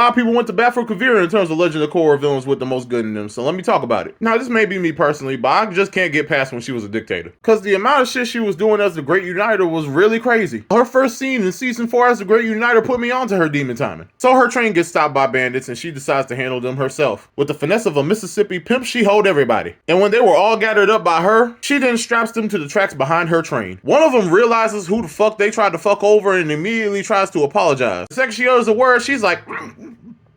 lot of people went to bat for Kuvira in terms of Legend of Korra villains with the most good in them, so let me talk about it. Now, this may be me personally, but I just can't get past when she was a dictator. Cause the amount of shit she was doing as the Great Uniter was really crazy. Her first scene in season 4 as the Great Uniter put me onto her demon timing. So her train gets stopped by bandits and she decides to handle them herself. With the finesse of a Mississippi pimp, she hold everybody. And when they were all gathered up by her, she then straps them to the tracks behind her train. One of them realizes who the fuck they tried to fuck over and immediately tries to apologize. The second she utters a word, she's like,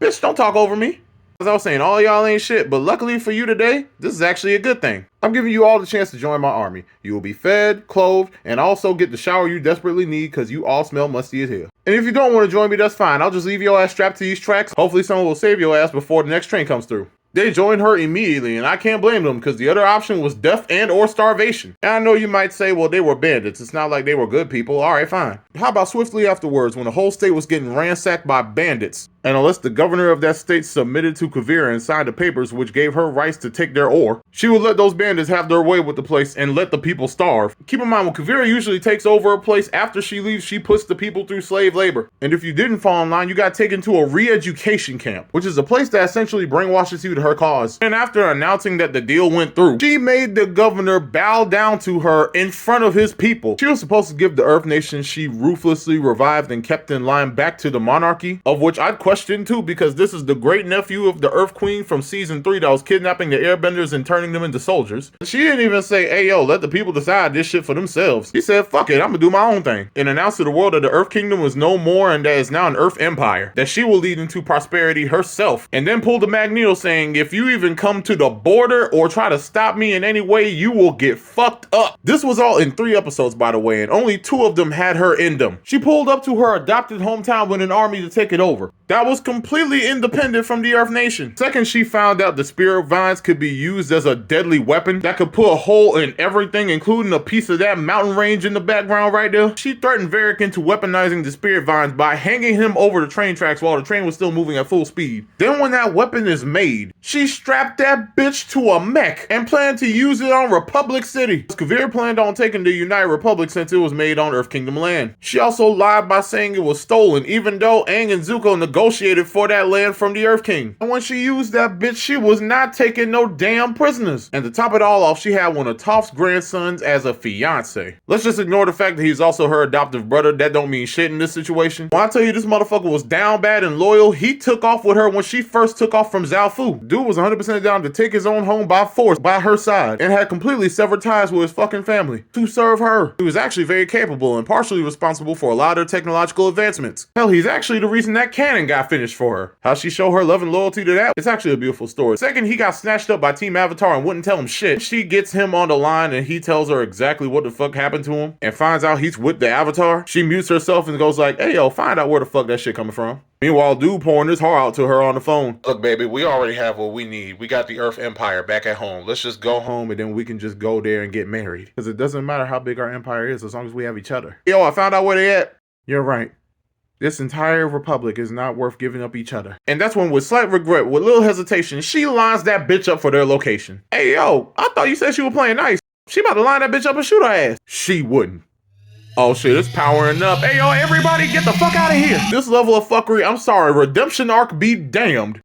bitch, don't talk over me. As I was saying, all y'all ain't shit, but luckily for you today, this is actually a good thing. I'm giving you all the chance to join my army. You will be fed, clothed, and also get the shower you desperately need because you all smell musty as hell. And if you don't want to join me, that's fine. I'll just leave your ass strapped to these tracks. Hopefully someone will save your ass before the next train comes through. They joined her immediately, and I can't blame them because the other option was death and or starvation. And I know you might say, well, they were bandits. It's not like they were good people. All right, fine. How about swiftly afterwards when the whole state was getting ransacked by bandits? And unless the governor of that state submitted to Kuvira and signed the papers which gave her rights to take their ore, she would let those bandits have their way with the place and let the people starve. Keep in mind, when Kuvira usually takes over a place after she leaves, she puts the people through slave labor. And if you didn't fall in line, you got taken to a re-education camp, which is a place that essentially brainwashes you to her cause. And after announcing that the deal went through, she made the governor bow down to her in front of his people. She was supposed to give the Earth Nation she ruthlessly revived and kept in line back to the monarchy, of which I'd question too, because this is the great nephew of the Earth Queen from season 3 that was kidnapping the airbenders and turning them into soldiers. She didn't even say, hey yo, let the people decide this shit for themselves. She said, fuck it, I'm gonna do my own thing. And announced to the world that the Earth Kingdom was no more and that is now an Earth Empire, that she will lead into prosperity herself. And then pulled the Magneto saying, if you even come to the border or try to stop me in any way, you will get fucked up. This was all in 3 episodes, by the way, and only 2 of them had her in them. She pulled up to her adopted hometown with an army to take it over. That was completely independent from the Earth Nation. Second, she found out the spirit vines could be used as a deadly weapon that could put a hole in everything, including a piece of that mountain range in the background right there. She threatened Varric into weaponizing the spirit vines by hanging him over the train tracks while the train was still moving at full speed. Then when that weapon is made, she strapped that bitch to a mech and planned to use it on Republic City. Kuvira planned on taking the United Republic since it was made on Earth Kingdom land. She also lied by saying it was stolen, even though Aang and Zuko negotiated for that land from the Earth King. And when she used that bitch, she was not taking no damn prisoners. And to top it all off, she had one of Toph's grandsons as a fiance. Let's just ignore the fact that he's also her adoptive brother. That don't mean shit in this situation. When I tell you this motherfucker was down bad and loyal, he took off with her when she first took off from Zaofu. Dude was 100% down to take his own home by force by her side and had completely severed ties with his fucking family to serve her. He was actually very capable and partially responsible for a lot of technological advancements. Hell, he's actually the reason that cannon got finished for her. How she showed her love and loyalty to that, it's actually a beautiful story. Second, he got snatched up by Team Avatar and wouldn't tell him shit. She gets him on the line and he tells her exactly what the fuck happened to him and finds out he's with the Avatar. She mutes herself and goes like, hey yo, find out where the fuck that shit coming from. Meanwhile, dude pouring his heart out to her on the phone. Look, baby, we already have what we need. We got the Earth Empire back at home. Let's just go home and then we can just go there and get married. Because it doesn't matter how big our empire is as long as we have each other. Yo, I found out where they at. You're right. This entire republic is not worth giving up each other. And that's when, with slight regret, with little hesitation, she lines that bitch up for their location. Hey, yo, I thought you said she was playing nice. She about to line that bitch up and shoot her ass. She wouldn't. Oh shit, it's powering up. Hey yo, everybody get the fuck out of here. This level of fuckery, I'm sorry, redemption arc be damned.